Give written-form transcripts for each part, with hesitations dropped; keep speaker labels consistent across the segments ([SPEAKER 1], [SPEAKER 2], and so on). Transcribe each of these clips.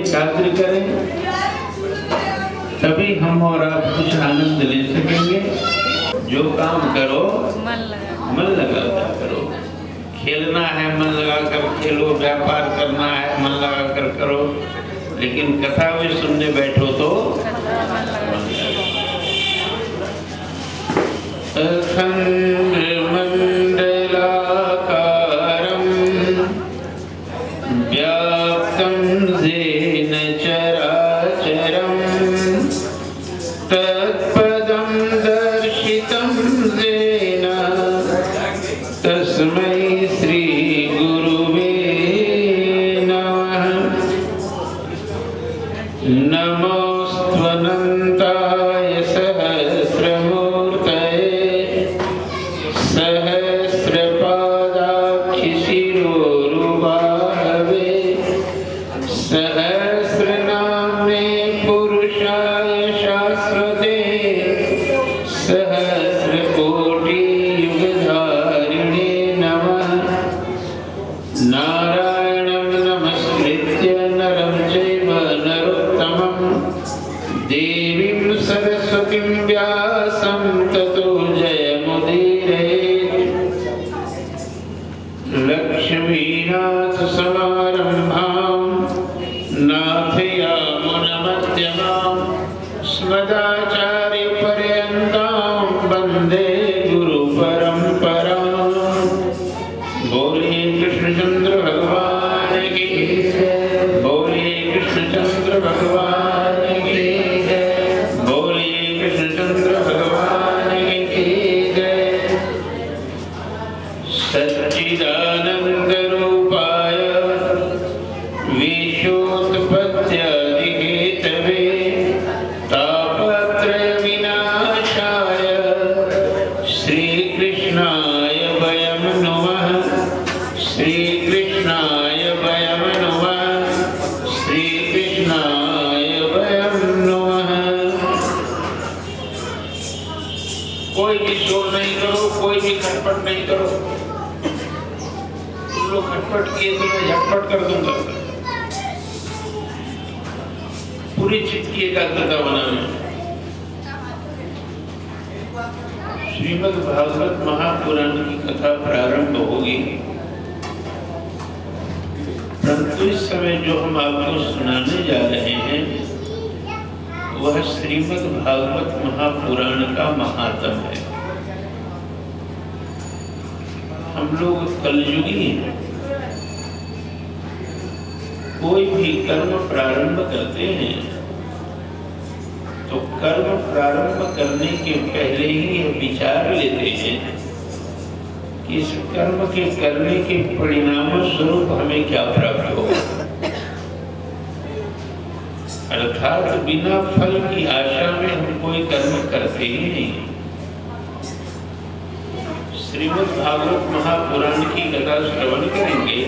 [SPEAKER 1] एकाग्र करें, तभी हम और आप कुछ आनंद ले सकेंगे। जो काम करो मन लगा कर करो। खेलना है मन लगा कर खेलो, व्यापार करना है मन लगा कर करो, लेकिन कथा भी सुनने बैठो तो अखंड मंडलाकारं व्याप्तं येन चराचरं तत्पदं दर्शितं येन तस्मै श्री गुरुवे नमः। नमोऽस्त्वनन्ताय सहस्रमूर्तये सहस्रपादाक्षिशिरोरुबाहवे सहस्रनाम्ने पुरुषाय शाश्वते सहस्रकोटियुगधारिणे नमः। नारायणं नमस्कृत्य नरं चैव नरोत्तमं देवीं सरस्वतीं व्यासं ततो जयमुदीरयेत्। लक्ष्मीनाथसमारम्भां नाथयामुनमध्यमां अस्मदाचार्यपर्यन्तां वन्दे गुरुपरम्पराम्। बोलिए कृष्णचंद्र भगवान की जय, बोलिए कृष्णचंद्र भगवान की जय, बोलिए कृष्णचंद्र भगवान की जय। सच्चिदानंद रूपाय विश्वोत्पत्त्यादिहेतवे तापत्रय विनाशाय श्रीकृष्णाय वयं नमः। श्रीकृष्णाय वयं नमः। श्रीकृष्णाय वयं नमः। कोई भी शोर नहीं करो, कोई भी खटपट नहीं करो। तुम लोग खटपट किए तो मैं झटपट कर दूंगा। पूरी चित्त की एकाग्रता बनाना। श्रीमद् भागवत महापुराण की कथा प्रारंभ होगी, परंतु इस समय जो हम आपको सुनाने जा रहे हैं वह श्रीमद् भागवत महापुराण का महात्म है। हम लोग कलयुगी हैं। कोई भी कर्म प्रारंभ करते हैं तो कर्म प्रारंभ करने के पहले ही यह विचार लेते हैं कि इस कर्म के करने के परिणाम स्वरूप हमें क्या प्राप्त होगा। अर्थात बिना फल की आशा में हम कोई कर्म करते ही नहीं। श्रीमद् भागवत महापुराण की कथा श्रवण करेंगे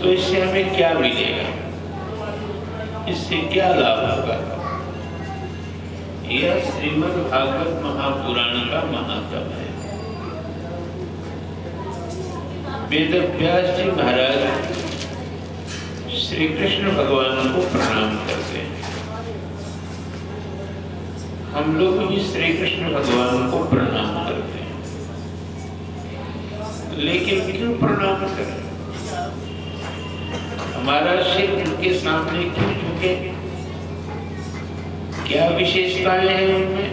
[SPEAKER 1] तो इससे हमें क्या मिलेगा, इससे क्या लाभ होगा। यह श्रीमद् भागवत महापुराण का महात्म है। वेदव्यास जी महाराज श्री कृष्ण भगवान को प्रणाम करते हैं। हम लोग भी श्री कृष्ण भगवान को प्रणाम करते हैं, लेकिन क्यों प्रणाम करें? हमारा सिर उनके सामने क्यों झुके? क्या विशेषताएं हैं उनमें?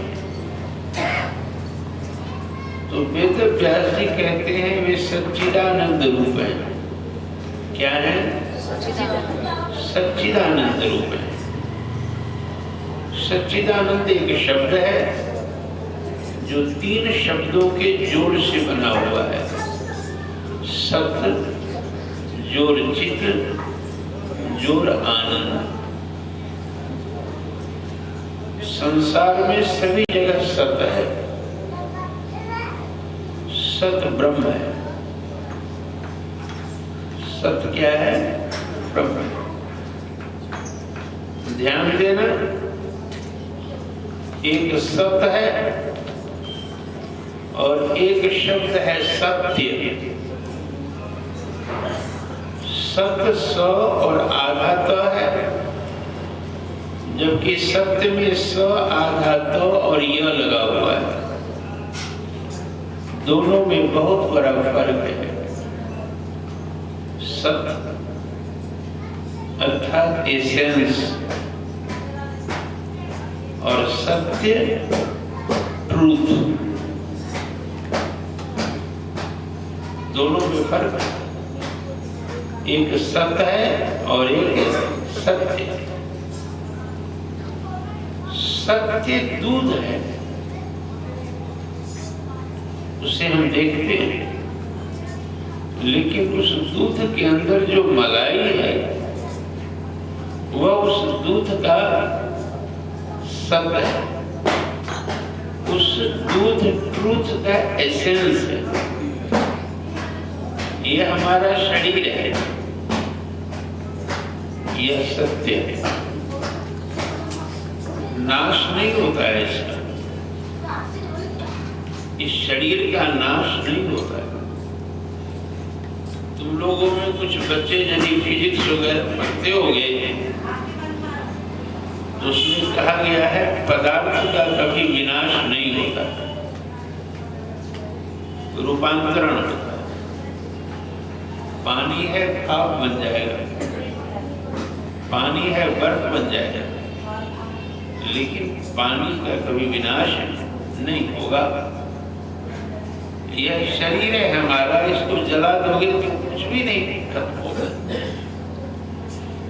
[SPEAKER 1] तो वेदव्यास जी कहते हैं वे सच्चिदानंद रूप है। क्या है? सच्चिदानंद रूप है। सच्चिदानंद एक शब्द है जो 3 शब्दों के जोड़ से बना हुआ है। सत जोड़ चित जोड़ आनंद। संसार में सभी जगह सत है। सत ब्रह्म है। सत क्या है? ब्रह्म। ध्यान देना, एक सत है और एक शब्द है सत्य। सत 100 और आधा तो क्योंकि सत्य में स आधा तो और य लगा हुआ है, दोनों में बहुत बड़ा फर्क है। सत्य अर्थात एसेंस और सत्य ट्रूथ, दोनों में फर्क है। एक सत्य है और एक सत्य। सत्य दूध है, उसे हम देखते हैं, लेकिन उस दूध के अंदर जो मलाई है वह उस दूध का सत्य है, उस दूध ट्रूथ का एसेंस है। यह हमारा शरीर है, यह सत्य है, नाश नहीं होता है इसका, इस शरीर का नाश नहीं होता है। तुम लोगों में कुछ बच्चे यदि फिजिक्स वगैरह पढ़ते होंगे तो उसमें कहा गया है पदार्थ का कभी विनाश नहीं होता, रूपांतरण होता है। पानी है भाप बन जाएगा, पानी है बर्फ बन जाएगा, लेकिन पानी का कभी विनाश नहीं होगा। यह शरीर है हमारा, इसको जला दोगे तो कुछ भी नहीं खत्म होगा।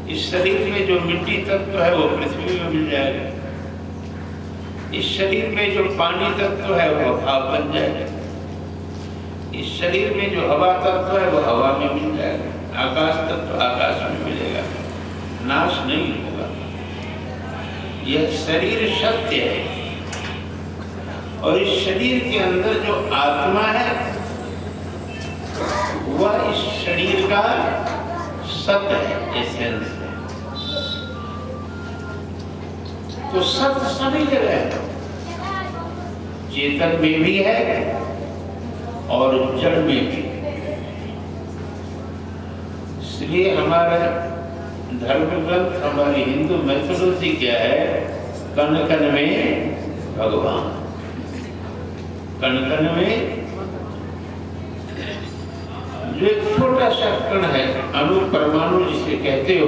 [SPEAKER 1] इस शरीर में जो मिट्टी तत्व है वो पृथ्वी में मिल जाएगा, इस शरीर में जो पानी तत्व है वो भाप बन जाएगा, इस शरीर में जो हवा तत्व है वो हवा में मिल जाएगा, आकाश तत्व आकाश में मिलेगा, नाश नहीं होगा। यह शरीर सत्य है और इस शरीर के अंदर जो आत्मा है वह इस शरीर का सत्य है, एसेंस है। तो सत्य सभी जगह है, चेतन में भी है और जड़ में भी। इसलिए हमारा धर्म ग्रंथ, हमारी हिंदू मैथोलॉजी क्या है, कण कण में भगवान, कण कण में जो एक छोटा सा कण है, अणु परमाणु जिसे कहते हो,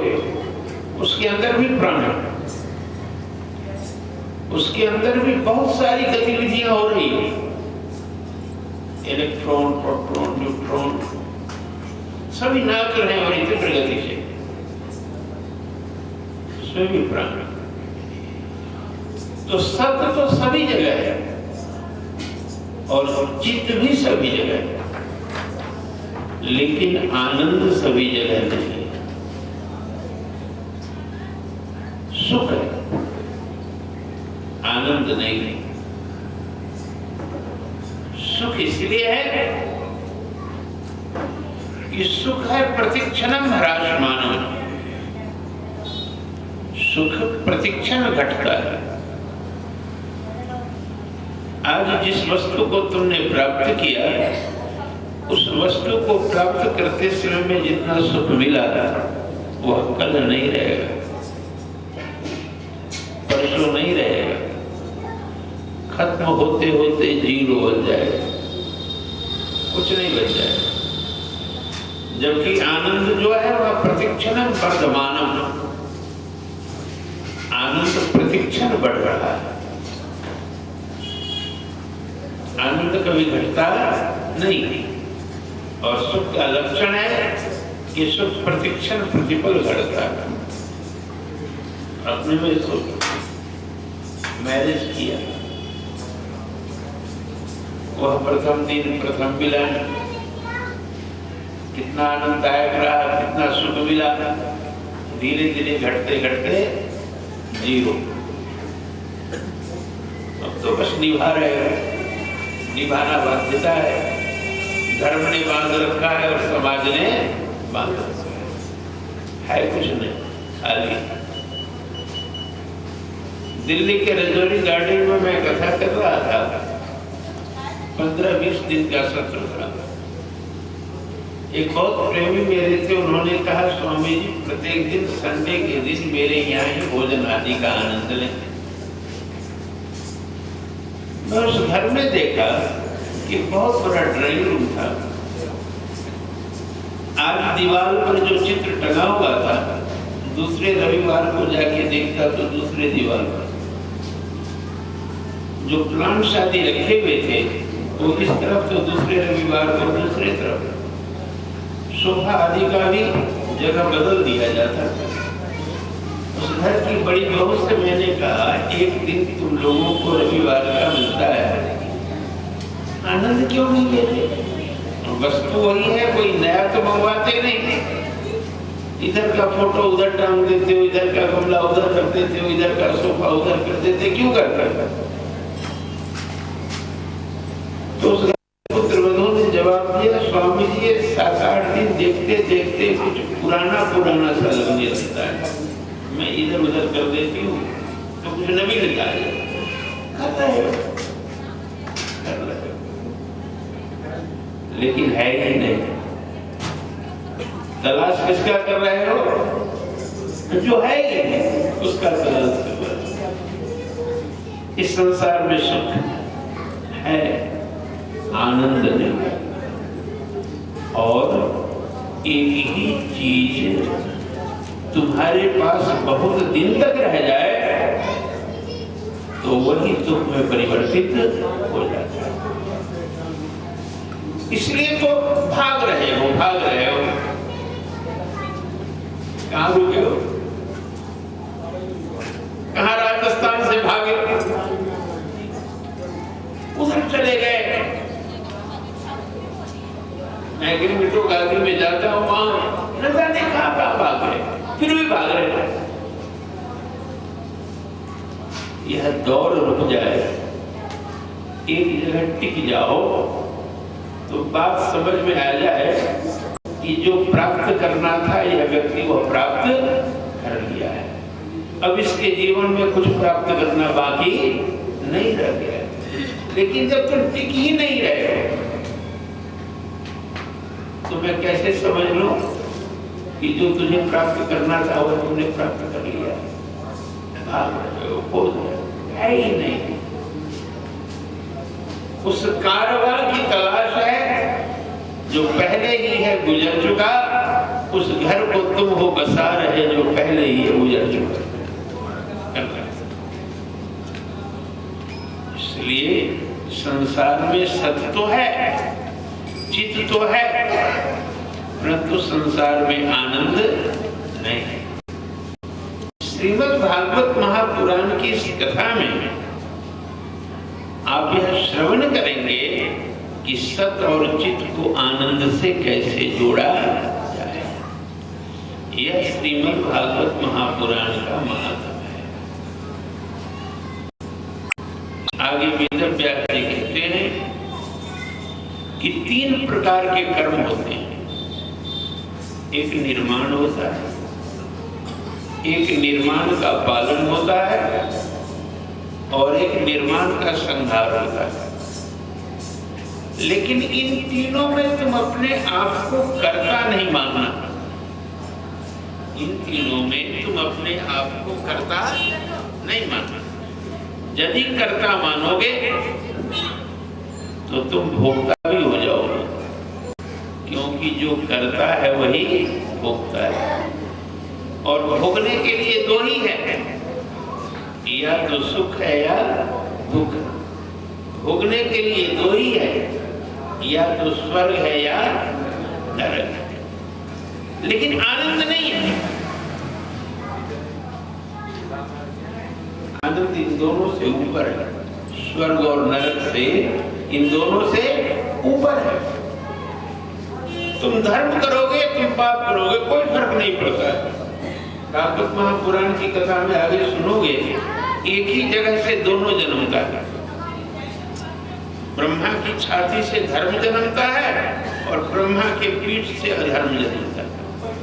[SPEAKER 1] उसके अंदर भी प्राण है, उसके अंदर भी बहुत सारी गतिविधियां हो रही है, इलेक्ट्रॉन, प्रोटॉन, न्यूट्रॉन सभी नाच रहे हैं और इतनी प्रगति से, उसमें भी प्राण। तो सत्य तो सभी जगह है और चित्त भी सभी जगह है, लेकिन आनंद सभी जगह नहीं है। सुख है, आनंद नहीं है। सुख इसलिए है कि सुख है प्रतिक्षणम ह्रासमानम, सुख प्रतिक्षण घटता है। आज जिस वस्तु को तुमने प्राप्त किया, उस वस्तु को प्राप्त करते समय में जितना सुख मिला वह कल नहीं रहेगा, परसों नहीं रहेगा, खत्म होते होते जीरो बन जाएगा, कुछ नहीं बच जाएगा। जबकि आनंद जो है वह प्रतिक्षण वर्धमानम, आनंद प्रतिक्षण बढ़ रहा है, आनंद कभी घटता नहीं। और सुख का लक्षण है कि सुख प्रतिक्षण प्रतिपल घटता है। अपने में सुख मैरिज किया, वह प्रथम दिन प्रथम मिलन कितना आनंददायक रहा, कितना सुख मिला, धीरे धीरे घटते घटते जीरो। अब तो बस निभा रहे हो, निभाना बाध्यता है, धर्म ने बांध रखा है और समाज ने बांध रखा है कुछ नहीं, खाली। दिल्ली के रजौरी गार्डन में मैं कथा कर रहा था, 15-20 दिन का सत्र था। एक बहुत प्रेमी मेरे थे, उन्होंने कहा स्वामी जी प्रत्येक दिन संडे के दिन मेरे यहाँ ही भोजन आदि का आनंद लें। मैं उस घर में देखा कि बहुत बड़ा ड्राइंग रूम था। आज दीवार पर जो चित्र टंगा हुआ था, दूसरे रविवार को जाके देखता तो दूसरे दीवार पर जो प्लांट्स आदि रखे हुए थे वो इस तरफ तो दूसरे रविवार को दूसरे तरफ। सोफा आदि का भी जगह बदल दिया जाता। उस घर की बड़ी बहू से मैंने कहा एक दिन तुम लोगों को रविवार का मिलता है, आनंद क्यों नहीं लेते? वस्तु वही है, कोई नया तो मंगवाते नहीं। इधर का फोटो उधर टांग देते हो, इधर का गमला उधर कर देते हो, इधर का सोफा उधर कर देते, क्यों करते? तो उस पुत्र वधू ने जवाब दिया, स्वामी जी 7-8 दिन देखते देखते कुछ पुराना सा लगने लगता है, मैं इधर उधर कर देती हूँ तो कुछ नवीन निकलता है। करता है, कर रहे, लेकिन है ही नहीं। तलाश किसका कर रहे हो? जो है ही नहीं उसका तलाश कर रहे हो। इस संसार में सुख है, आनंद नहीं, और एक ही चीज तुम्हारे पास बहुत दिन तक रह जाए तो वही दुख में परिवर्तित हो जाता है। इसलिए तो भाग रहे हो। कहां रुके हो? कहां राजस्थान से भागे? उधर चले गए। मैं किलोमीटर गाड़ी में जाता हूं, वहां न जाने कहां भाग रहे, फिर भी भाग रहे। यह दौड़ रुक जाए, एक जगह टिक जाओ तो बात समझ में आ जाए कि जो प्राप्त करना था यह व्यक्ति वो प्राप्त कर लिया है। अब इसके जीवन में कुछ प्राप्त करना बाकी नहीं रह गया। लेकिन जब तुम टिक ही नहीं रहे तो मैं कैसे समझ लूं कि जो तुझे प्राप्त करना था वह तुमने प्राप्त कर लिया? है ही नहीं। उस कारवां की तलाश है जो पहले ही है गुजर चुका। उस घर को तुम हो बसा रहे जो पहले ही है गुजर चुका। इसलिए संसार में सत्य तो है, चित्त तो है, परंतु संसार में आनंद नहीं है। श्रीमद् भागवत महापुराण की इस कथा में आप यह श्रवण करेंगे कि सत और चित्त को आनंद से कैसे जोड़ा जाए। यह श्रीमद् भागवत महापुराण का महात्म है। आगे वेद व्यास जी कहते हैं कि 3 प्रकार के कर्म होते हैं। एक निर्माण होता है, एक निर्माण का पालन होता है, और एक निर्माण का संहार होता है। लेकिन इन तीनों में तुम अपने आप को कर्ता नहीं मानना। इन तीनों में तुम अपने आप को कर्ता नहीं मानना। यदि कर्ता मानोगे तो तुम भोक्ता भी हो जाओगे, क्योंकि जो करता है वही भोगता है। और भोगने के लिए 2 ही है, या तो सुख है या दुख। भोगने के लिए 2 ही है, या तो स्वर्ग है या नरक है। लेकिन आनंद नहीं है। आनंद इन दोनों से ऊपर है। स्वर्ग और नरक से, इन दोनों से ऊपर है। तुम धर्म करोगे, तुम पाप करोगे, कोई फर्क नहीं पड़ता है। भागवत महापुराण की कथा में आगे सुनोगे, एक ही जगह से दोनों जन्मता है। ब्रह्मा की छाती से धर्म जन्मता है और ब्रह्मा के पीठ से अधर्म जन्मता है।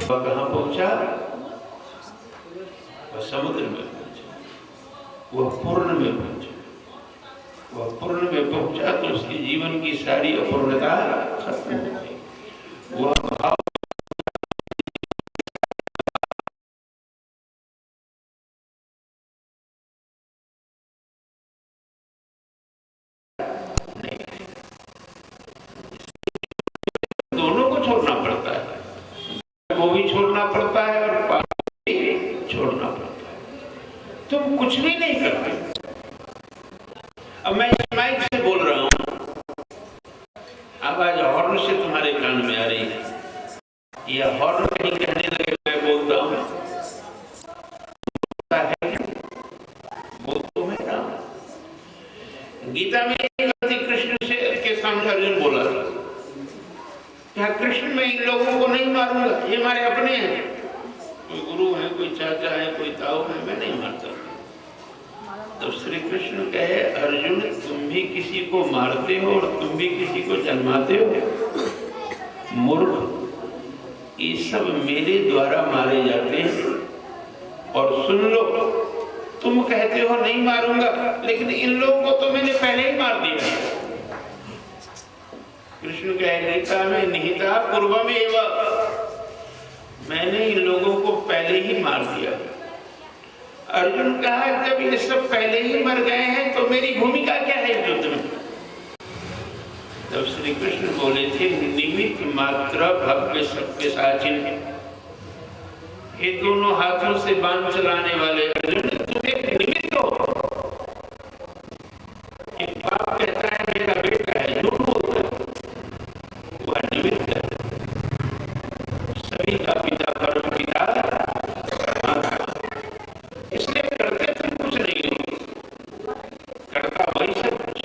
[SPEAKER 1] वह कहाँ पहुंचा? वह समुद्र में पहुंचा, वह पूर्ण में पहुंचा। वह पूर्ण में पहुंचा तो उसके जीवन की सारी अपूर्णता खत्म हो गई। वह छोड़ना पड़ता है। तुम कुछ भी नहीं करते। अब मैं इस माइक से बोल रहा हूं, आवाज हॉर्न से तुम्हारे कान में आ रही है, या हॉर्न कहीं कहने लगे मैं बोलता हूं, बोल तो मैं रहा हूं। गीता में एक गलती कृष्ण से के सामने अर्जुन बोला था, क्या कृष्ण मैं इन लोगों को नहीं मारूंगा, ये हमारे अपने हैं, कोई गुरु है, कोई चाचा है, कोई ताऊ है, मैं नहीं मारता। तो श्री कृष्ण कहे अर्जुन तुम भी किसी को मारते हो और तुम भी किसी को जन्माते हो, मूर्ख, ये सब मेरे द्वारा मारे जाते हैं। और सुन लो, तुम कहते हो नहीं मारूंगा, लेकिन इन लोगों को तो मैंने पहले ही मार दिया। कृष्ण कहे गीता में निहिता पूर्वमेव, मैंने इन लोगों को पहले ही मार दिया। अर्जुन कहा जब ये सब पहले ही मर गए हैं तो मेरी भूमिका क्या है युद्ध में? तब श्री कृष्ण बोले थे निमित्त मात्र भव्य सत्य साचिन, ये दोनों हाथों से बाण चलाने वाले अर्जुन तुम एक निमित्त हो। एक बाप कहता है मेरा बेटा है, झूठ बोलता है, वह निमित्त है। सभी का पिता परम पिता, इसलिए करते तुम कुछ नहीं हो, करता वही सब कुछ।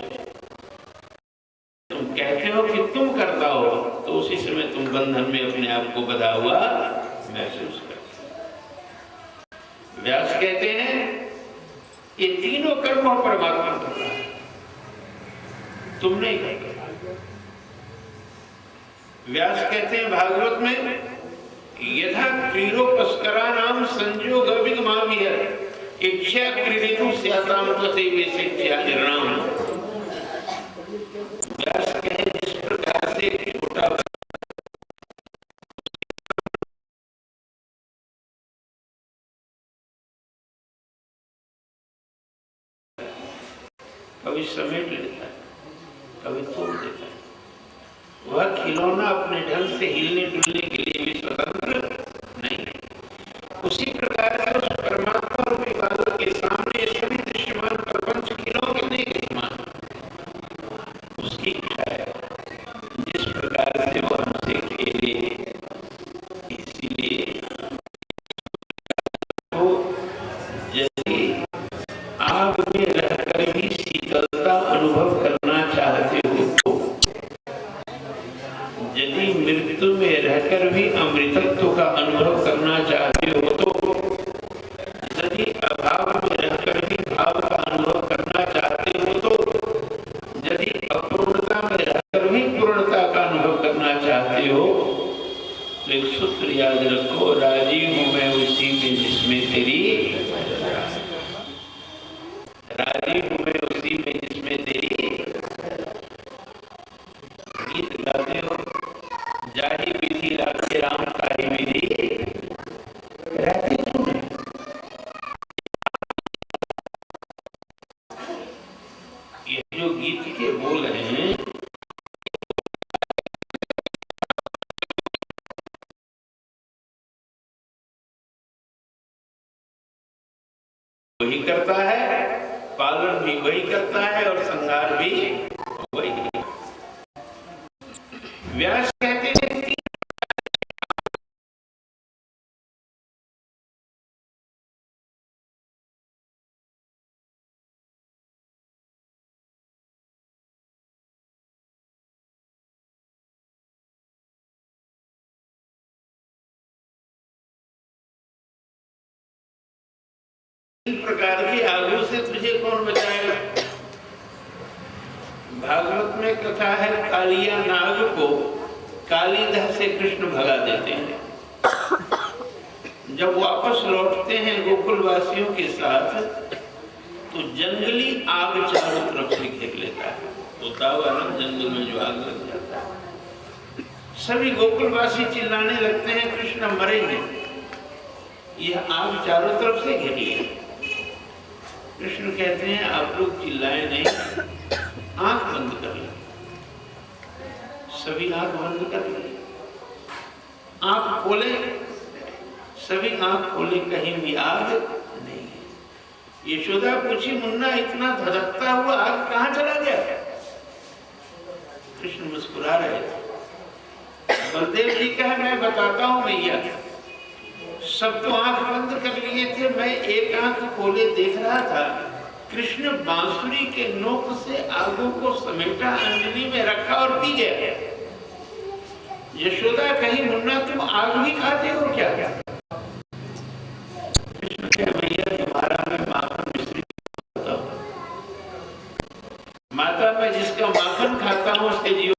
[SPEAKER 1] तुम कहते हो कि तुम करता हो तो उसी समय तुम बंधन में अपने आप को बंधा हुआ महसूस करते। व्यास कहते हैं ये तीनों कर्म परमात्मा कर रहा है, तुम नहीं करते। व्यास कहते हैं भागवत में यथा क्रीडोपस्करा नाम संयोग विगमामिह इच्छा क्रीडितु स्याताम तथैवेशेच्छा निर्णाम। व्यास कहे जिस प्रकार से छोटा कभी समेट लेता है, कभी तोड़ देता है, वह खिलौना अपने ढंग से हिलने डुलने के लिए भी स्वतंत्र नहीं है। उसी प्रकार से उस परमात्मा रूपी बालक के सामने सभी दृश्यमान प्रपंच खिलौने के समान उसकी इच्छा है, जिस प्रकार से वो हमसे खेले। इसीलिए वो यदि आग में रहकर भी शीतलता अनुभव करना चाहते हो तो, यदि मृत्यु में रहकर भी अमृतत्व का अनुभव करना चाहते हो तो, यदि अभाव में रहकर भी भाव का अनुभव करना चाहते हो तो, यदि अपूर्णता में रहकर भी पूर्णता का अनुभव करना चाहते हो तो एक सूत्र याद रखो, राजी हूं मैं उसी में जिसमें तेरी, राजी हूं मैं उसी में जिसमें तेरी। गीत गाते हो जाहि विधि राखे राम ताहि विधि रहते क्यों नहीं? ये जो गीत के बोल हैं वही करता है, पालन भी वही करता है और संहार भी वही। व्यास कहते हैं कि इन प्रकार की आगू से तुझे कौन बचाएगा? भागवत में कथा है कालिया नाग को कालीदह से कृष्ण भगा देते हैं। जब वापस लौटते हैं गोकुल वासियों के साथ तो जंगली आग चारों तरफ से घेर लेता है। होता हुआ ना जंगल में जो आग लग जाता है, सभी गोकुलवासी चिल्लाने लगते हैं कृष्ण मरेंगे, यह आग चारों तरफ से घेर लिया। कृष्ण कहते हैं आप लोग चिल्लाए नहीं, आंख बंद कर ले। सभी आंख बंद कर ले, आंख खोले, सभी आंख खोले, कहीं भी आग नहीं है। यशोदा पूछी, मुन्ना इतना धधकता हुआ आग कहां चला गया? कृष्ण मुस्कुरा रहे थे। बलदेव जी कहा, मैं बताता हूं भैया, सब तो आंख बंद कर लिए थे, मैं एक आंख खोले देख रहा था, कृष्ण बांसुरी के नोक से आगों को समेटा, अंजलि में रखा और पी गया। यशोदा कही, मुन्ना तुम आग भी खाते हो क्या? कृष्ण के भैया तुम्हारा मैं माखन मिश्रित खाता हूं, माता मैं जिसका माखन खाता हूं उसके जीवन